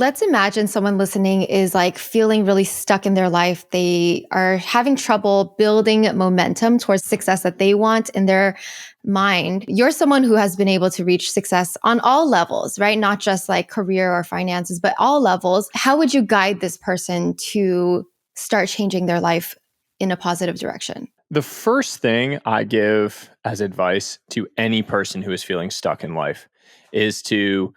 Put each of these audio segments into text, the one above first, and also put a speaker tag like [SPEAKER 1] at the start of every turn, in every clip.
[SPEAKER 1] let's imagine someone listening is like feeling really stuck in their life. They are having trouble building momentum towards success that they want in their mind. You're someone who has been able to reach success on all levels, right? Not just like career or finances, but all levels. How would you guide this person to start changing their life in a positive direction?
[SPEAKER 2] The first thing I give as advice to any person who is feeling stuck in life is to,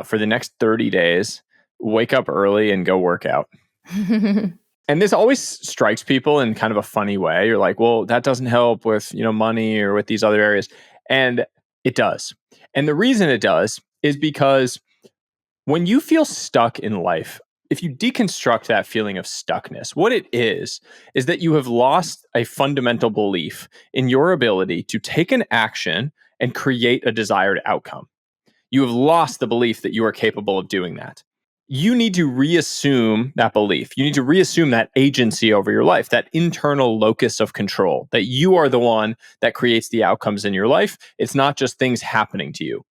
[SPEAKER 2] for the next 30 days, wake up early and go work out. And this always strikes people in kind of a funny way. You're like, well, that doesn't help with, money or with these other areas. And it does. And the reason it does is because when you feel stuck in life, if you deconstruct that feeling of stuckness, what it is that you have lost a fundamental belief in your ability to take an action and create a desired outcome. You have lost the belief that you are capable of doing that. You need to reassume that belief. You need to reassume that agency over your life, that internal locus of control, that you are the one that creates the outcomes in your life. It's not just things happening to you.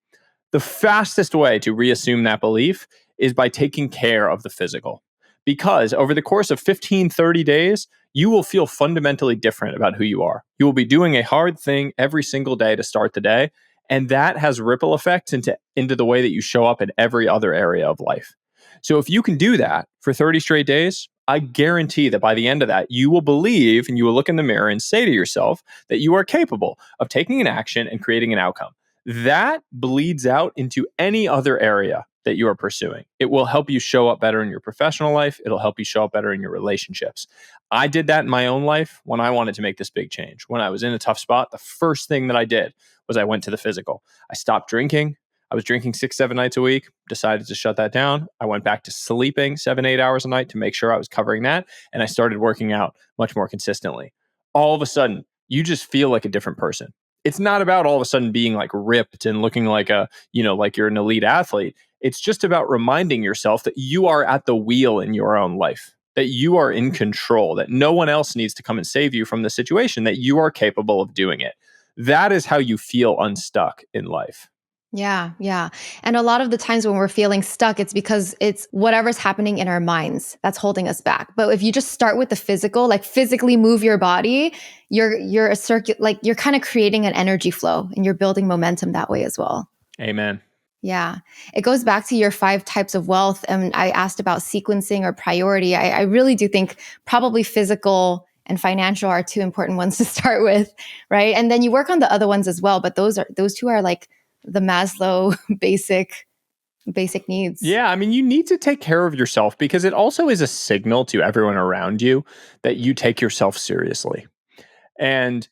[SPEAKER 2] The fastest way to reassume that belief is by taking care of the physical. Because over the course of 15, 30 days, you will feel fundamentally different about who you are. You will be doing a hard thing every single day to start the day. And that has ripple effects into the way that you show up in every other area of life. So if you can do that for 30 straight days, I guarantee that by the end of that, you will believe and you will look in the mirror and say to yourself that you are capable of taking an action and creating an outcome. That bleeds out into any other area that you are pursuing. It will help you show up better in your professional life. It'll help you show up better in your relationships. I did that in my own life when I wanted to make this big change. When I was in a tough spot, the first thing that I did was I went to the physical. I stopped drinking. I was drinking 6-7 nights a week, decided to shut that down. I went back to sleeping 7-8 hours a night to make sure I was covering that. And I started working out much more consistently. All of a sudden, you just feel like a different person. It's not about all of a sudden being like ripped and looking like like you're an elite athlete. It's just about reminding yourself that you are at the wheel in your own life, that you are in control, that no one else needs to come and save you from the situation, that you are capable of doing it. That is how you feel unstuck in life.
[SPEAKER 1] Yeah, yeah. And a lot of the times when we're feeling stuck, it's because it's whatever's happening in our minds that's holding us back. But if you just start with the physical, like physically move your body, you're you're kind of creating an energy flow and you're building momentum that way as well.
[SPEAKER 2] Amen.
[SPEAKER 1] Yeah. It goes back to your 5 types of wealth. And I asked about sequencing or priority. I really do think probably physical and financial are 2 important ones to start with, right? And then you work on the other ones as well. But those 2 are like the Maslow basic needs.
[SPEAKER 2] Yeah, I mean, you need to take care of yourself because it also is a signal to everyone around you that you take yourself seriously. And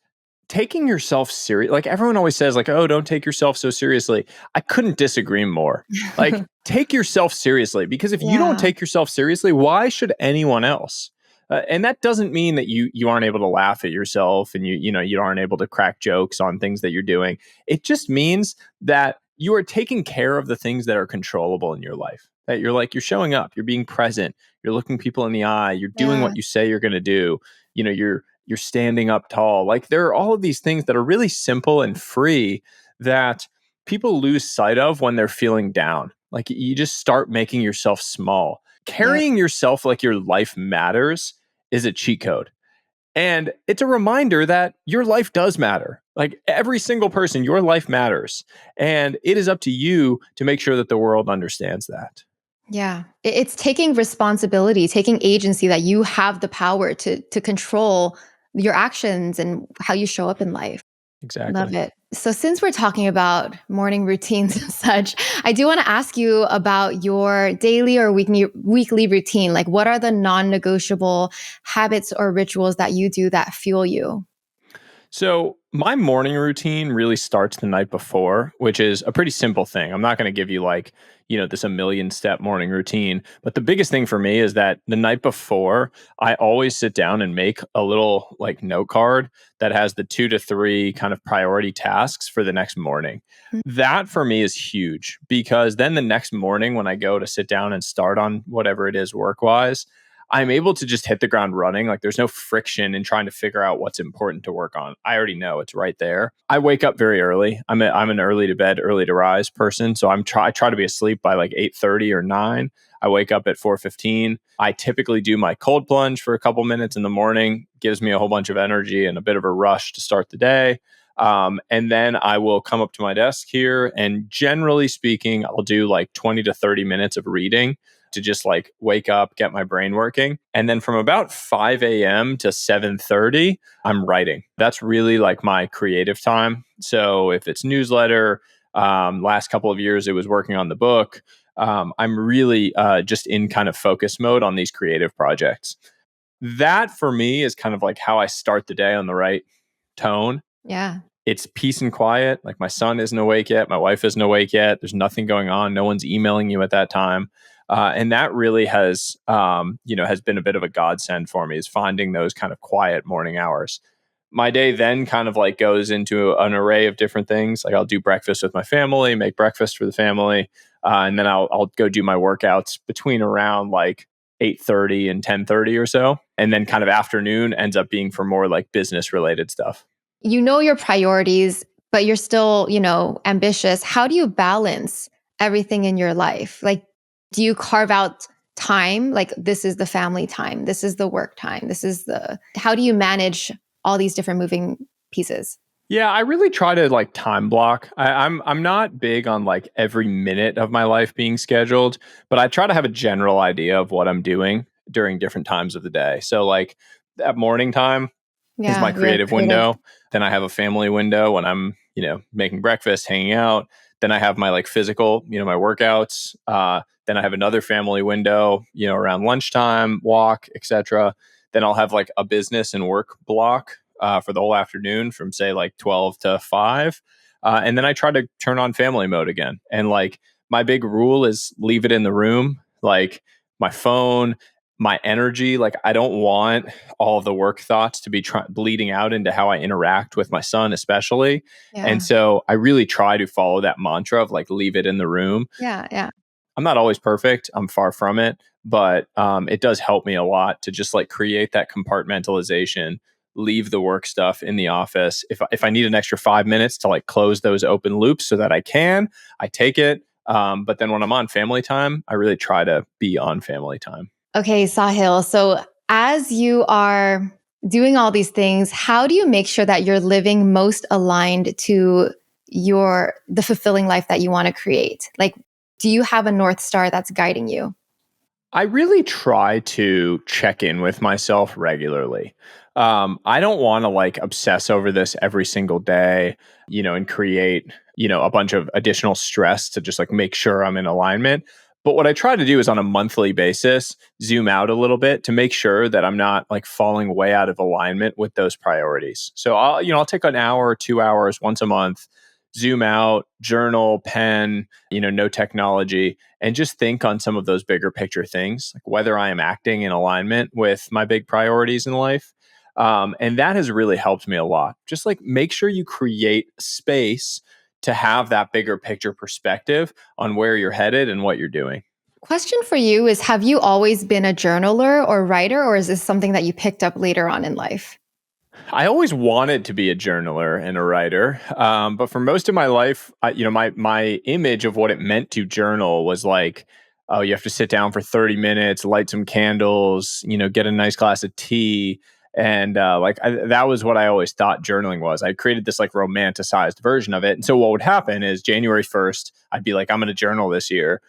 [SPEAKER 2] taking yourself serious, like everyone always says, like, oh, don't take yourself so seriously. I couldn't disagree more. Like, take yourself seriously, because if you don't take yourself seriously, why should anyone else? And that doesn't mean that you aren't able to laugh at yourself and you aren't able to crack jokes on things that you're doing. It just means that you are taking care of the things that are controllable in your life. That you're showing up, you're being present, you're looking people in the eye, you're doing what you say you're going to do. You're standing up tall. Like, there are all of these things that are really simple and free that people lose sight of when they're feeling down. Like, you just start making yourself small. Carrying yourself like your life matters is a cheat code. And it's a reminder that your life does matter. Like, every single person, your life matters. And it is up to you to make sure that the world understands that.
[SPEAKER 1] Yeah. It's taking responsibility, taking agency that you have the power to control your actions and how you show up in life.
[SPEAKER 2] Exactly.
[SPEAKER 1] Love it. So since we're talking about morning routines and such, I do want to ask you about your daily or weekly routine. Like, what are the non-negotiable habits or rituals that you do that fuel you?
[SPEAKER 2] So my morning routine really starts the night before, which is a pretty simple thing. I'm not going to give you this 1,000,000 step morning routine. But the biggest thing for me is that the night before, I always sit down and make a little note card that has the 2 to 3 kind of priority tasks for the next morning. That for me is huge, because then the next morning when I go to sit down and start on whatever it is work wise, I'm able to just hit the ground running. Like there's no friction in trying to figure out what's important to work on. I already know it's right there. I wake up very early. I'm an early to bed, early to rise person. So I try to be asleep by like 8:30 or 9. I wake up at 4:15. I typically do my cold plunge for a couple minutes in the morning. Gives me a whole bunch of energy and a bit of a rush to start the day. And then I will come up to my desk here, and generally speaking, I'll do like 20 to 30 minutes of reading to just like wake up, get my brain working. And then from about 5 a.m. to 7:30, I'm writing. That's really like my creative time. So if it's newsletter, last couple of years, it was working on the book. I'm really just in kind of focus mode on these creative projects. That for me is kind of like how I start the day on the right tone.
[SPEAKER 1] Yeah.
[SPEAKER 2] It's peace and quiet. Like my son isn't awake yet. My wife isn't awake yet. There's nothing going on. No one's emailing you at that time. And that really has been a bit of a godsend for me, is finding those kind of quiet morning hours. My day then kind of like goes into an array of different things. Like I'll do breakfast with my family, make breakfast for the family. And then I'll go do my workouts between around like 8:30 and 10:30 or so. And then kind of afternoon ends up being for more like business related stuff.
[SPEAKER 1] You know your priorities, but you're still, ambitious. How do you balance everything in your life? Like, do you carve out time? Like, this is the family time, this is the work time, how do you manage all these different moving pieces?
[SPEAKER 2] Yeah, I really try to like time block. I'm not big on like every minute of my life being scheduled, but I try to have a general idea of what I'm doing during different times of the day. So like at morning time is my
[SPEAKER 1] Yeah, you're
[SPEAKER 2] creative
[SPEAKER 1] creative.
[SPEAKER 2] window. Then I have a family window when I'm, making breakfast, hanging out. Then I have my like physical, my workouts. Then I have another family window, around lunchtime, walk, etc. Then I'll have like a business and work block for the whole afternoon from say like 12 to 5. And then I try to turn on family mode again. And like my big rule is leave it in the room. Like my phone, my energy, like I don't want all of the work thoughts to be bleeding out into how I interact with my son, especially. And
[SPEAKER 1] Yeah.
[SPEAKER 2] so I really try to follow that mantra of like leave it in the room.
[SPEAKER 1] Yeah. Yeah.
[SPEAKER 2] I'm not always perfect. I'm far from it, but it does help me a lot to just like create that compartmentalization, leave the work stuff in the office. If I need an extra 5 minutes to like close those open loops so that I take it. But then when I'm on family time, I really try to be on family time.
[SPEAKER 1] Okay, Sahil. So as you are doing all these things, how do you make sure that you're living most aligned to the fulfilling life that you want to create? Like, do you have a North Star that's guiding you?
[SPEAKER 2] I really try to check in with myself regularly. I don't want to like obsess over this every single day, and create, a bunch of additional stress to just like make sure I'm in alignment. But what I try to do is on a monthly basis, zoom out a little bit to make sure that I'm not like falling way out of alignment with those priorities. So I'll take an hour or 2 hours once a month, zoom out, journal, pen, no technology, and just think on some of those bigger picture things, like whether I am acting in alignment with my big priorities in life. And that has really helped me a lot. Just like make sure you create space to have that bigger picture perspective on where you're headed and what you're doing.
[SPEAKER 1] Question for you is, have you always been a journaler or writer, or is this something that you picked up later on in life?
[SPEAKER 2] I always wanted to be a journaler and a writer, but for most of my life, my image of what it meant to journal was like, oh, you have to sit down for 30 minutes, light some candles, get a nice glass of tea, and that was what I always thought journaling was. I created this like romanticized version of it, and so what would happen is January 1st, I'd be like, I'm going to journal this year.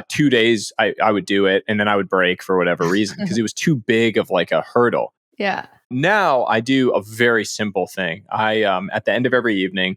[SPEAKER 2] 2 days, I would do it, and then I would break for whatever reason because it was too big of like a hurdle.
[SPEAKER 1] Yeah.
[SPEAKER 2] Now I do a very simple thing. I at the end of every evening,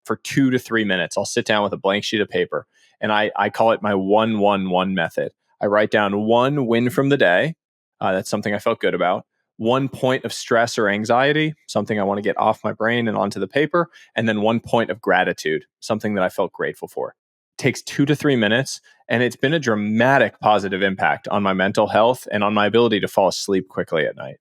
[SPEAKER 2] for 2 to 3 minutes, I'll sit down with a blank sheet of paper, and I call it my 1-1-1 method. I write down one win from the day. That's something I felt good about. One point of stress or anxiety, something I want to get off my brain and onto the paper, and then one point of gratitude, something that I felt grateful for. It takes 2 to 3 minutes, and it's been a dramatic positive impact on my mental health and on my ability to fall asleep quickly at night.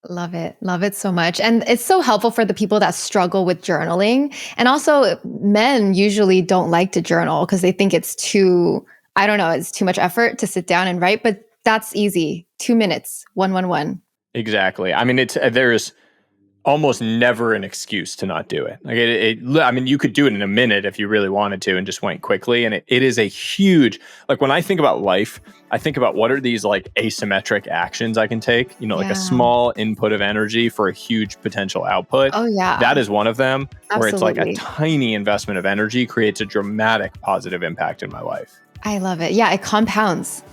[SPEAKER 1] Love it. Love it so much. And it's so helpful for the people that struggle with journaling. And also, men usually don't like to journal because they think it's too, I don't know, it's too much effort to sit down and write. But That's easy. 2 minutes, 111.
[SPEAKER 2] Exactly. I mean, there's almost never an excuse to not do it. I mean, you could do it in a minute if you really wanted to and just went quickly. And it is a huge, like when I think about life, I think about what are these like asymmetric actions I can take, like a
[SPEAKER 1] Yeah.
[SPEAKER 2] small input of energy for a huge potential output.
[SPEAKER 1] Oh, yeah.
[SPEAKER 2] That is one of them where it's like a
[SPEAKER 1] Absolutely.
[SPEAKER 2] tiny investment of energy creates a dramatic positive impact in my life.
[SPEAKER 1] I love it. Yeah, it compounds.